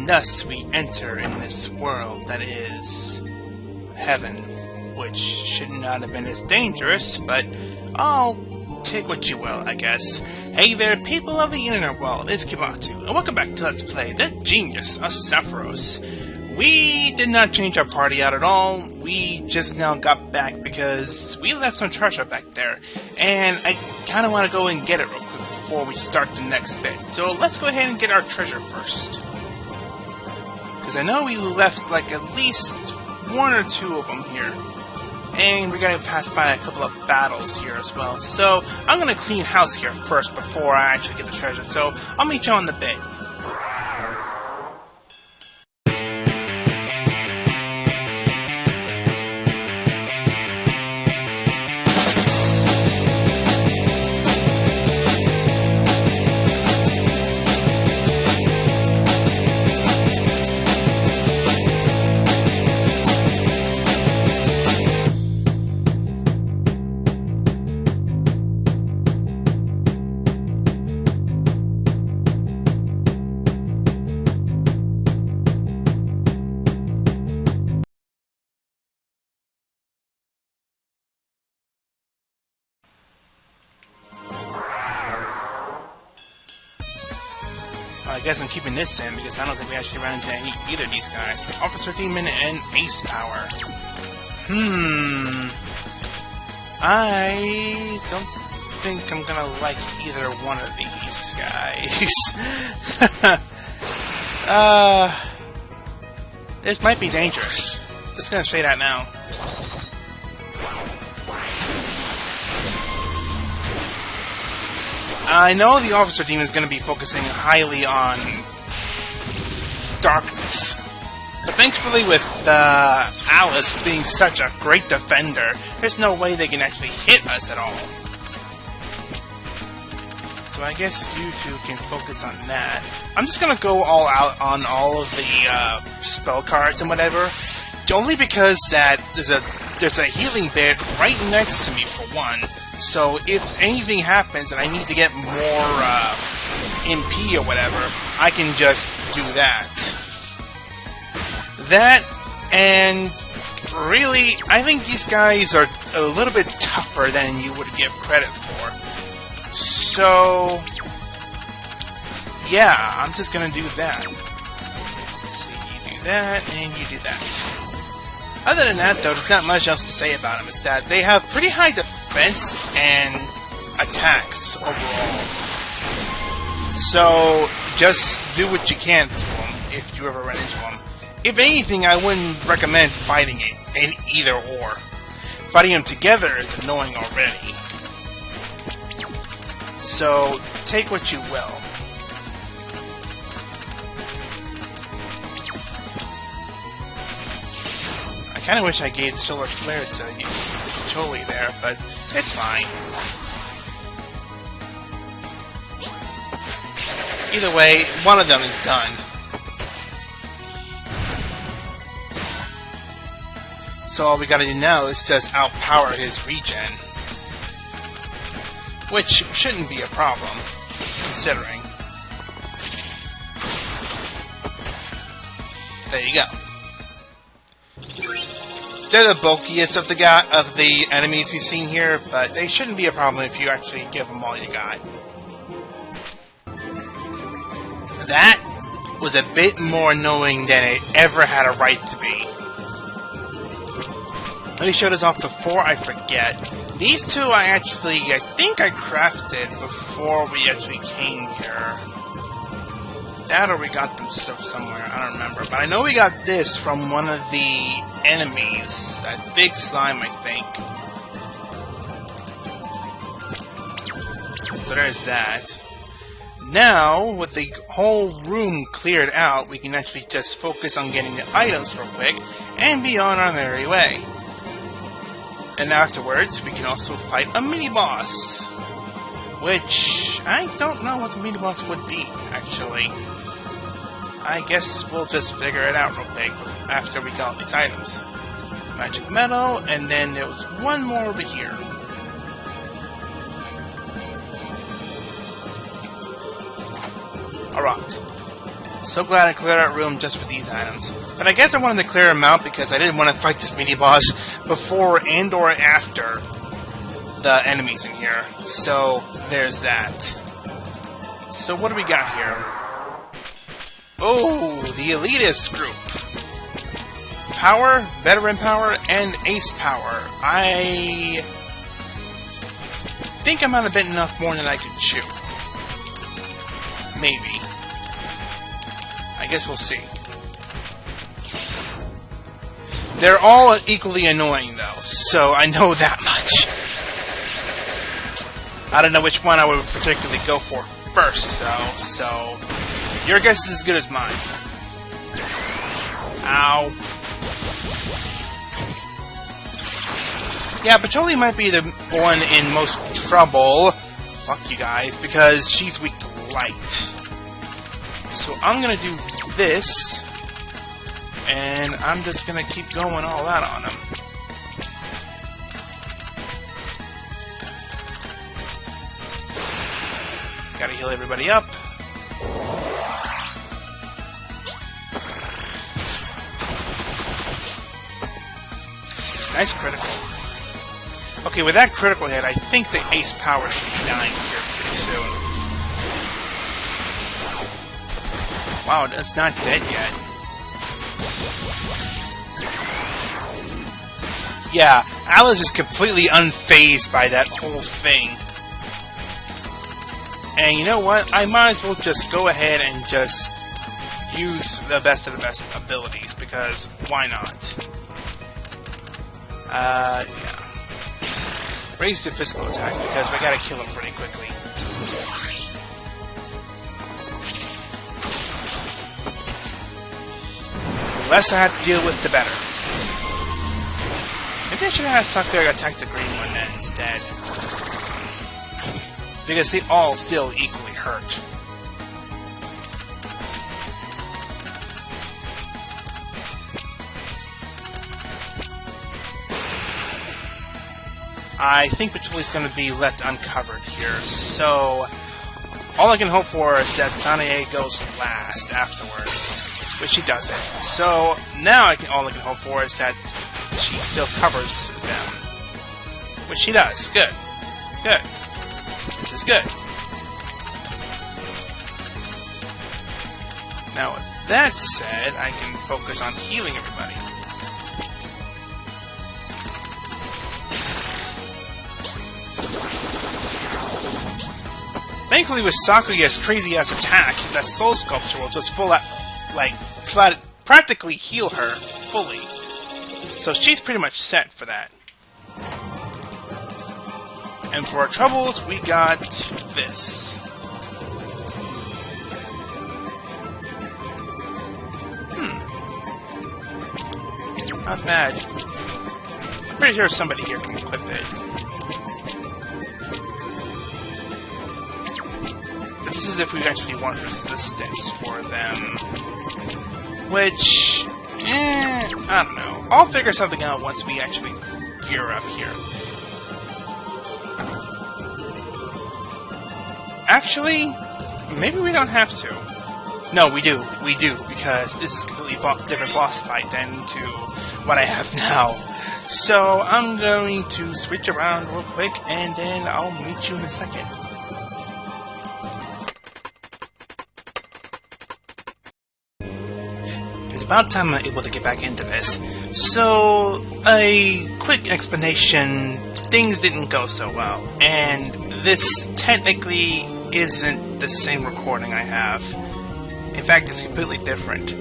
thus we enter in this world that is heaven, which should not have been as dangerous, but I'll take what you will, I guess. Hey there, people of the internet world, it's Kibatu, and welcome back to Let's Play The Genius of Sappheiros. We did not change our party out at all. We just now got back because we left some treasure back there, and I kind of want to go and get it real quick before we start the next bit. So let's go ahead and get our treasure first. Because I know we left like at least one or two of them here. And we're going to pass by a couple of battles here as well. So I'm going to clean house here first before I actually get the treasure. So I'll meet you on the bit. I guess I'm keeping this in because I don't think we actually ran into either of these guys. Officer Demon and Ace Power. I don't think I'm gonna like either one of these guys. This might be dangerous. Just gonna say that now. I know the Officer Demon is going to be focusing highly on darkness. But thankfully with Alice being such a great defender, there's no way they can actually hit us at all. So I guess you two can focus on that. I'm just going to go all out on all of the spell cards and whatever. Only because that there's a healing bit right next to me for one. So if anything happens and I need to get more MP or whatever, I can just do that. That, and really, I think these guys are a little bit tougher than you would give credit for. So, yeah, I'm just gonna do that. Let's see, you do that, and you do that. Other than that, though, there's not much else to say about them. It's that they have pretty high defense and attacks overall. So, just do what you can to them if you ever run into them. If anything, I wouldn't recommend fighting it in either or. Fighting them together is annoying already. So, take what you will. I kind of wish I gave Solar Flare to you, Choli there, but it's fine. Either way, one of them is done. So all we gotta do now is just outpower his regen. Which shouldn't be a problem, considering. There you go. They're the bulkiest of the enemies we've seen here, but they shouldn't be a problem if you actually give them all you got. That was a bit more annoying than it ever had a right to be. Let me show this off before I forget. These two I think I crafted before we actually came here. That or we got them somewhere, I don't remember. But I know we got this from one of the enemies. That big slime, I think. So there's that. Now, with the whole room cleared out, we can actually just focus on getting the items real quick and be on our merry way. And afterwards, we can also fight a mini-boss. Which, I don't know what the mini-boss would be, actually. I guess we'll just figure it out real quick after we got all these items. Magic metal, and then there was one more over here. A rock. So glad I cleared out room just for these items. But I guess I wanted to clear them out because I didn't want to fight this mini-boss before and or after the enemies in here. So, there's that. So what do we got here? Oh, the Elitist group. Power, Veteran Power, and Ace Power. I think I might have been enough more than I could chew. Maybe. I guess we'll see. They're all equally annoying, though, so I know that much. I don't know which one I would particularly go for first, though, so your guess is as good as mine. Ow. Yeah, Patchouli might be the one in most trouble. Fuck you guys, because she's weak to light. So I'm gonna do this, and I'm just gonna keep going all out on him. Gotta heal everybody up. Nice critical. Okay, with that critical hit, I think the Ace Power should be dying here pretty soon. Wow, it's not dead yet. Yeah, Alice is completely unfazed by that whole thing. And you know what? I might as well just go ahead and just use the best of the best abilities, because why not? Yeah. Raise the physical attacks, because we gotta kill him pretty quickly. The less I have to deal with, the better. Maybe I should have had Sappheiros attack the green one then instead. Because they all still equally hurt. I think Patchouli's going to be left uncovered here, so all I can hope for is that Sanae goes last afterwards, which she doesn't. So now all I can hope for is that she still covers them, which she does. Good. Good. This is good. Now with that said, I can focus on healing everybody. Thankfully, with Sakuya's crazy-ass attack, that Soul Sculpture will just practically heal her fully. So she's pretty much set for that. And for our troubles, we got this. Not bad. I'm pretty sure somebody here can equip it. This is if we actually want resistance for them. Which, I don't know. I'll figure something out once we actually gear up here. Actually, maybe we don't have to. No, we do. We do, because this is a completely different boss fight than to what I have now. So, I'm going to switch around real quick, and then I'll meet you in a second. It's about time I'm able to get back into this. So, a quick explanation, things didn't go so well, and this technically isn't the same recording I have. In fact, it's completely different.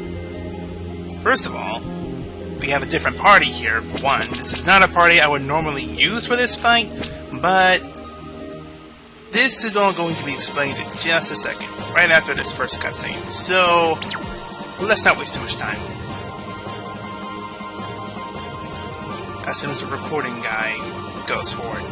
First of all, we have a different party here, for one. This is not a party I would normally use for this fight, but this is all going to be explained in just a second, right after this first cutscene. So, let's not waste too much time. As soon as the recording guy goes forward.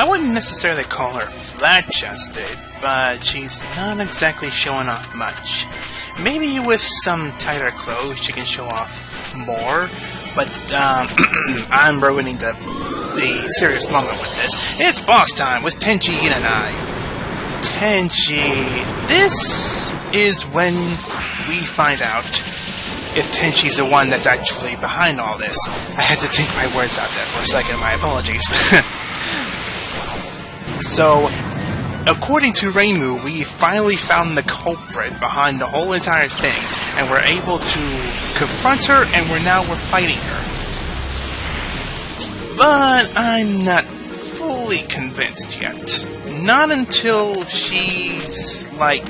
I wouldn't necessarily call her flat-chested, but she's not exactly showing off much. Maybe with some tighter clothes she can show off more, but I'm ruining the serious moment with this. It's boss time with Tenshi and I. Tenshi. This is when we find out if Tenshi's the one that's actually behind all this. I had to think my words out there for a second, my apologies. So, according to Reimu, we finally found the culprit behind the whole entire thing, and we're able to confront her, and we're fighting her. But I'm not fully convinced yet. Not until she's, like,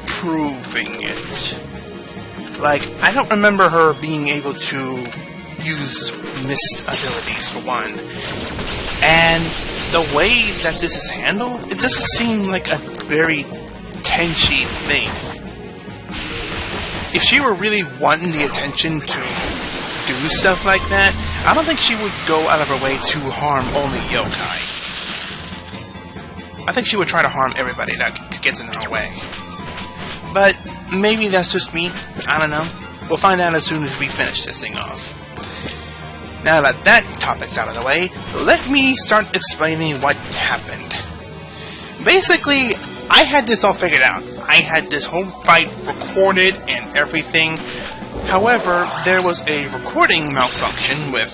proving it. Like, I don't remember her being able to use mist abilities, for one. And the way that this is handled, it doesn't seem like a very Tenshi thing. If she were really wanting the attention to do stuff like that, I don't think she would go out of her way to harm only yokai. I think she would try to harm everybody that gets in her way. But maybe that's just me. I don't know. We'll find out as soon as we finish this thing off. Now that that topic's out of the way, let me start explaining what happened. Basically, I had this all figured out. I had this whole fight recorded and everything. However, there was a recording malfunction with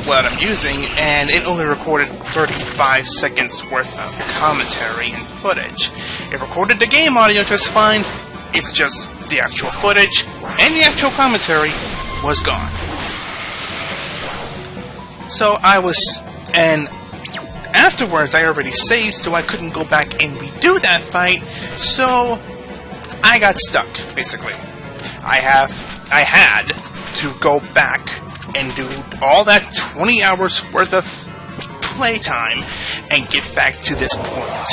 what I'm using, and it only recorded 35 seconds worth of commentary and footage. It recorded the game audio just fine. It's just the actual footage and the actual commentary was gone. So and afterwards I already saved, so I couldn't go back and redo that fight, so I got stuck, basically. I had to go back and do all that 20 hours worth of playtime and get back to this point.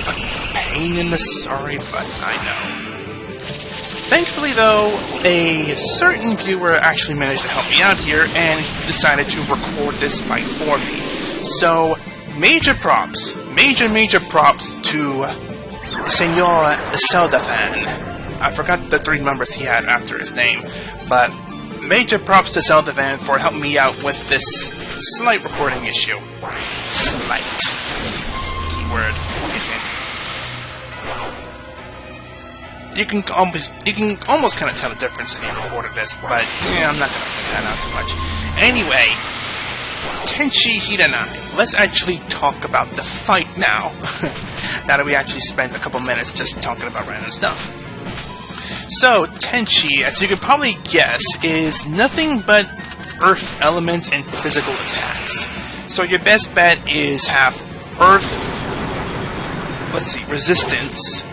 A pain in the sorry butt, I know. Thankfully, though, a certain viewer actually managed to help me out here and decided to record this fight for me. So, major props to Senor Zelda-fan. I forgot the 3 numbers he had after his name, but major props to Zelda-fan for helping me out with this slight recording issue. Slight. Keyword. You can almost kind of tell the difference if you recorded this, but yeah, I'm not going to point that out too much. Anyway, TenshixHeaven. Let's actually talk about the fight now. Now that we actually spent a couple minutes just talking about random stuff. So, Tenshi, as you can probably guess, is nothing but earth elements and physical attacks. So your best bet is have earth, resistance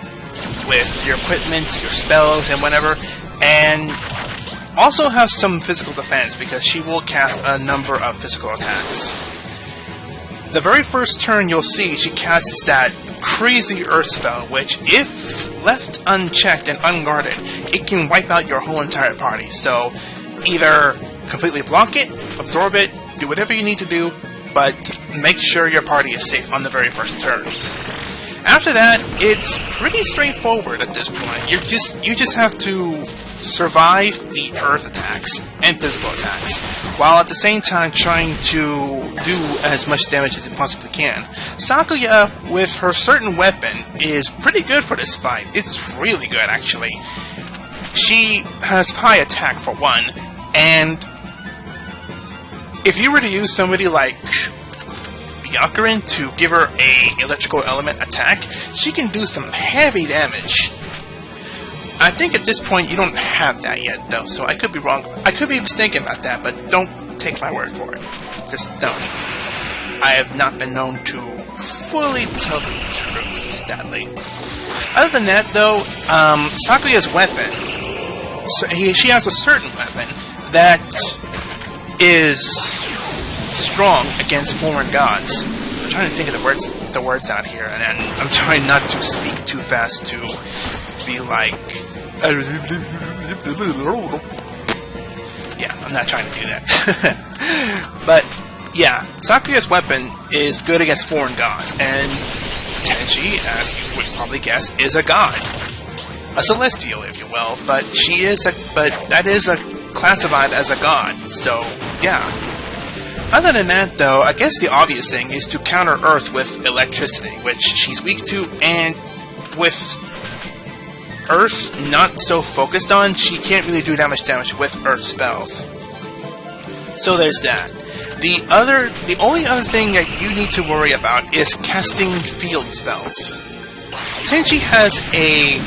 with your equipment, your spells, and whatever, and also have some physical defense, because she will cast a number of physical attacks. The very first turn you'll see, she casts that crazy earth spell, which, if left unchecked and unguarded, it can wipe out your whole entire party. So, either completely block it, absorb it, do whatever you need to do, but make sure your party is safe on the very first turn. After that, it's pretty straightforward at this point. You just have to survive the earth attacks and physical attacks, while at the same time trying to do as much damage as you possibly can. Sakuya, with her certain weapon, is pretty good for this fight. It's really good, actually. She has high attack, for one, and if you were to use somebody like Yakurin to give her a electrical element attack, she can do some heavy damage. I think at this point you don't have that yet, though, so I could be wrong. I could be mistaken about that, but don't take my word for it. Just don't. I have not been known to fully tell the truth, sadly. Other than that, though, Sakuya's weapon, she has a certain weapon that is strong against foreign gods. I'm trying to think of the words out here, and I'm trying not to speak too fast to be like, yeah, I'm not trying to do that. But Yeah, Sakuya's weapon is good against foreign gods, and Tenshi, as you would probably guess, is a god. A celestial, if you will, but that is classified as a god, so yeah. Other than that, though, I guess the obvious thing is to counter Earth with electricity, which she's weak to, and with Earth not so focused on, she can't really do that much damage with Earth spells. So there's that. The only other thing that you need to worry about is casting field spells. Tenshi has a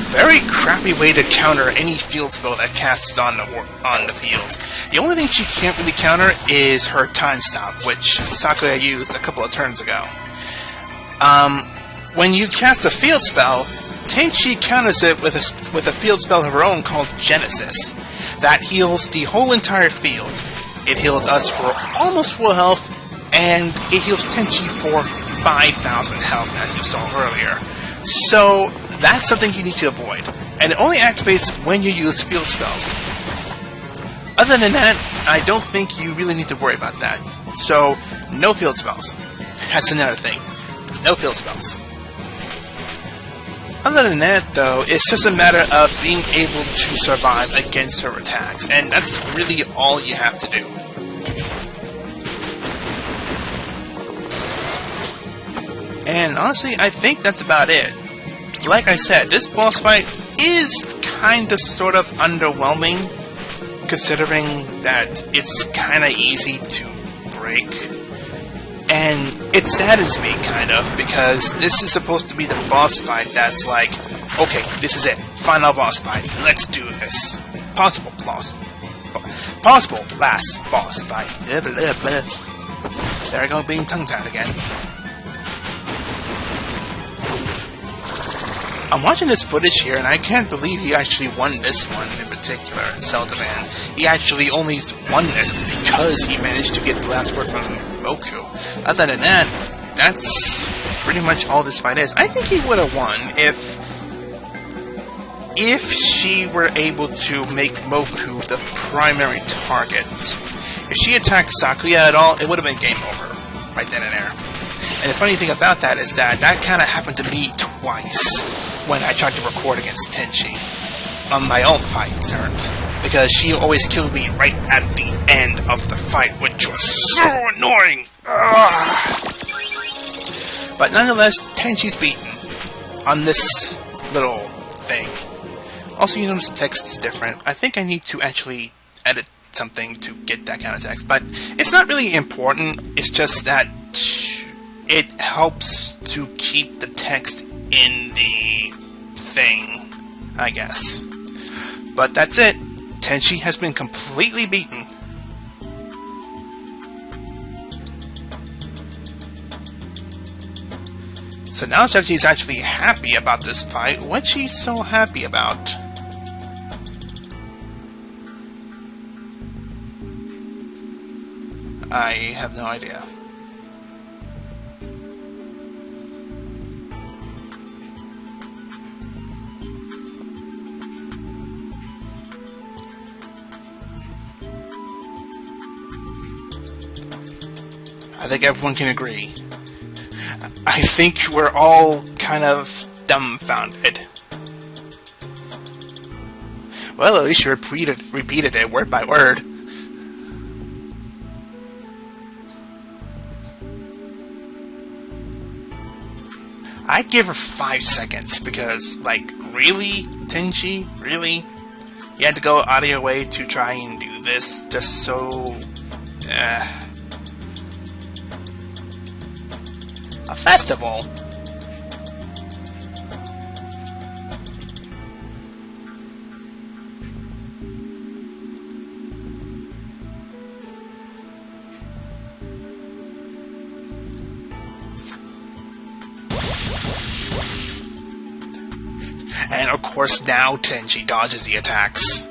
very crappy way to counter any field spell that casts on the field. The only thing she can't really counter is her time stop, which Sakuya used a couple of turns ago. When you cast a field spell, Tenshi counters it with a field spell of her own called Genesis, that heals the whole entire field. It heals us for almost full health, and it heals Tenshi for 5,000 health, as you saw earlier. So that's something you need to avoid, and it only activates when you use field spells. Other than that, I don't think you really need to worry about that. So, no field spells. That's another thing. No field spells. Other than that, though, it's just a matter of being able to survive against her attacks, and that's really all you have to do. And honestly, I think that's about it. Like I said, this boss fight is kinda sort of underwhelming, considering that it's kinda easy to break. And it saddens me, kind of, because this is supposed to be the boss fight that's like, okay, this is it, final boss fight, let's do this. Possible last boss fight. There I go, being tongue-tied again. I'm watching this footage here, and I can't believe he actually won this one in particular, Zeldaman. He actually only won this because he managed to get the last word from Moku. Other than that, that's pretty much all this fight is. I think he would have won if she were able to make Moku the primary target. If she attacked Sakuya at all, it would have been game over, right then and there. And the funny thing about that is that kind of happened to me twice when I tried to record against Tenshi on my own fight turns, because she always killed me right at the end of the fight, which was so annoying. Ugh. But nonetheless, Tenshi's beaten on this little thing. Also, you notice the text is different. I think I need to actually edit something to get that kind of text, but it's not really important. It's just that it helps to keep the text in the thing, I guess. But that's it. Tenshi has been completely beaten. So now that she's actually happy about this fight, what's she so happy about? I have no idea. I think everyone can agree. I think we're all kind of dumbfounded. Well, at least you repeated it word by word. I'd give her 5 seconds, because, like, really? Tenshi? Really? You had to go out of your way to try and do this just so... A festival? And of course now Tenshi dodges the attacks.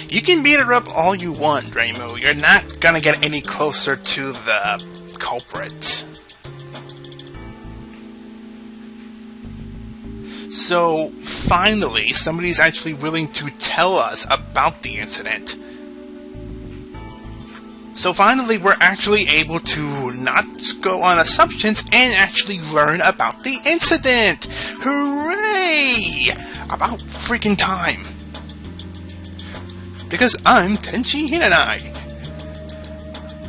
You can beat her up all you want, Reimu. You're not gonna get any closer to the culprit. So, finally, somebody's actually willing to tell us about the incident. So finally, we're actually able to not go on assumptions and actually learn about the incident! Hooray! About freaking time! Because I'm TenshixHeaven.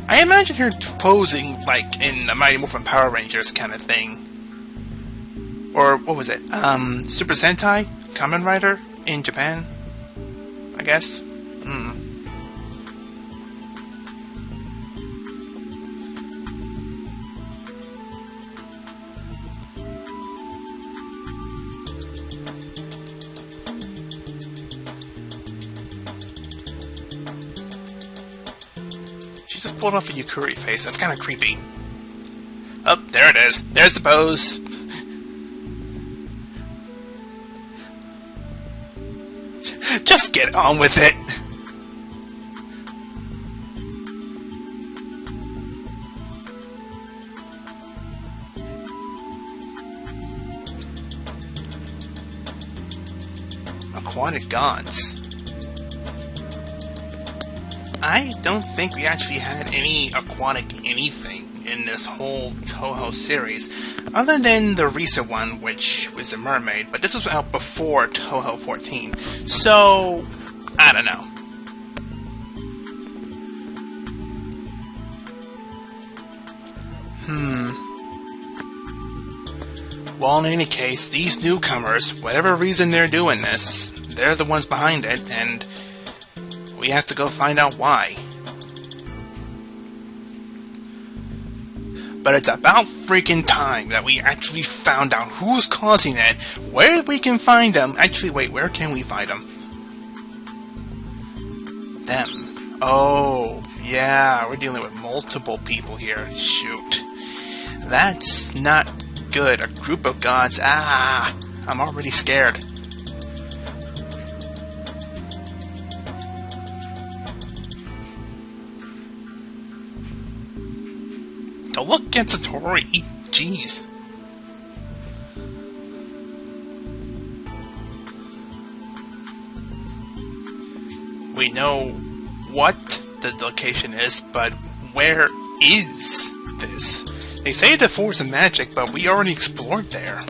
I imagine her posing like in a Mighty Morphin Power Rangers kind of thing. Or, what was it? Super Sentai? Kamen Rider? In Japan? I guess? She just pulled off a Yukuri face. That's kind of creepy. Oh, there it is. There's the pose. Just get on with it. Aquatic gods. I don't think we actually had any aquatic anything in this whole Touhou series, other than the recent one, which was a mermaid, but this was out before Touhou 14, so I don't know. Well, in any case, these newcomers, whatever reason they're doing this, they're the ones behind it, and we have to go find out why. But it's about freaking time that we actually found out who's causing it, where we can find them. Actually, wait, where can we find them? Them. Oh, yeah, we're dealing with multiple people here. Shoot. That's not good. A group of gods. Ah, I'm already scared. Don't look at Satori. Jeez. We know what the location is, but where is this? They say the force of magic, but we already explored there.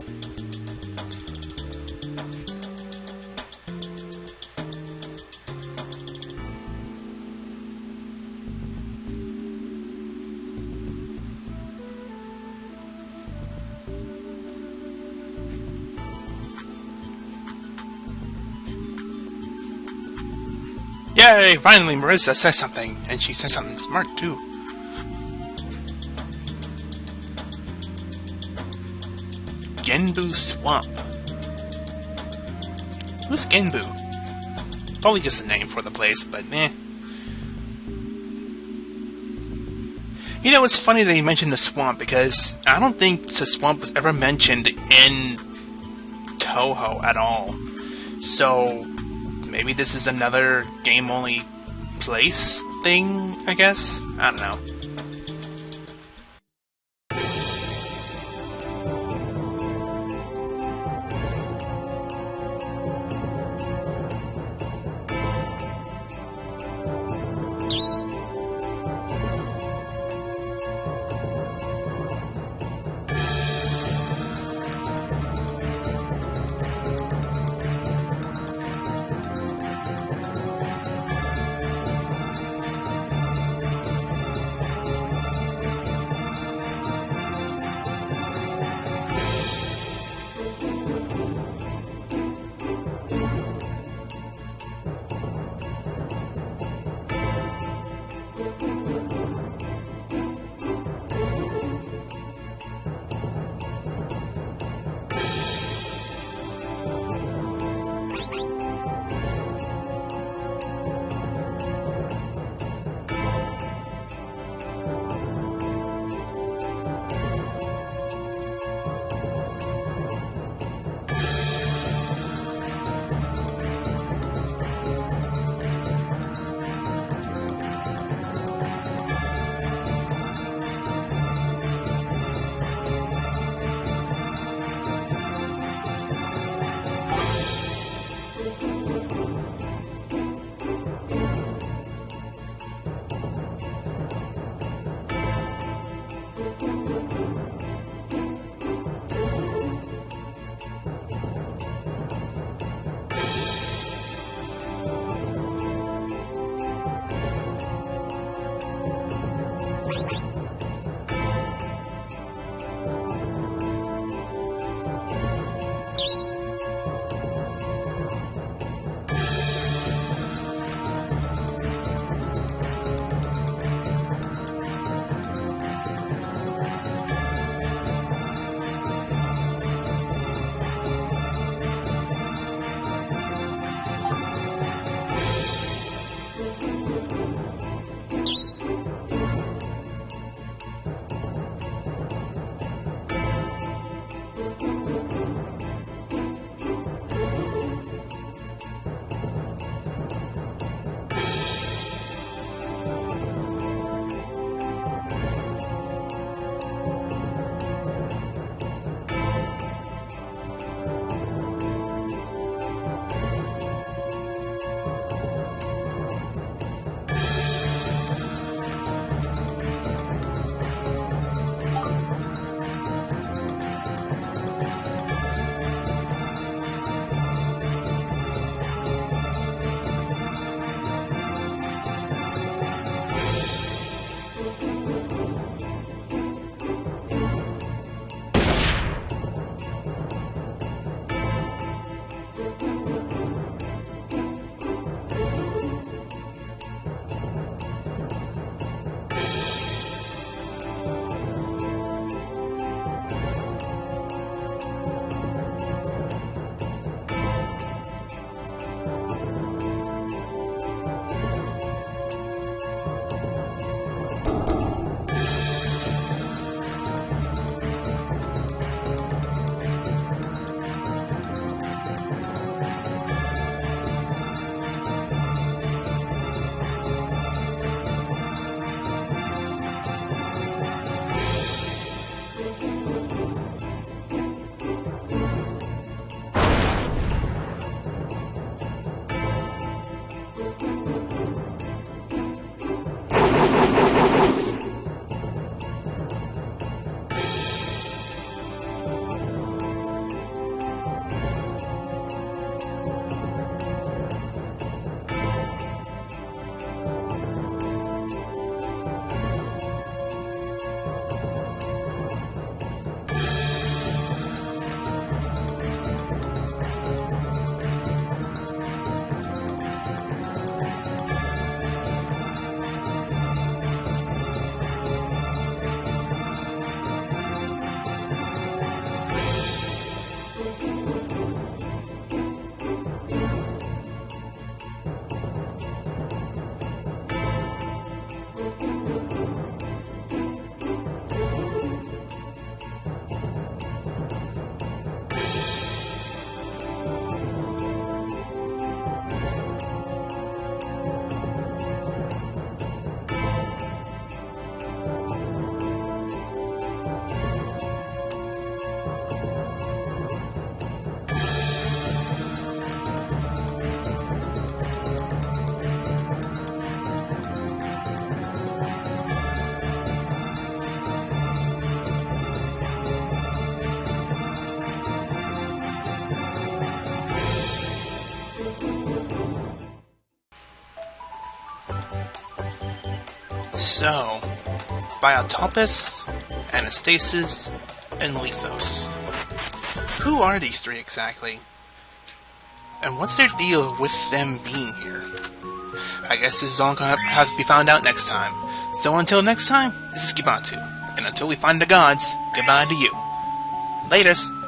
Yay! Finally, Marissa says something, and she says something smart too. Genbu Swamp. Who's Genbu? Probably just a name for the place, but eh. You know, it's funny that you mentioned the swamp, because I don't think the swamp was ever mentioned in Touhou at all. So maybe this is another game-only place thing, I guess? I don't know. So, Biotopus, Anastasis, and Lethos. Who are these three exactly? And what's their deal with them being here? I guess this is all gonna have to be found out next time. So until next time, this is Kibatu. And until we find the gods, goodbye to you. Laters!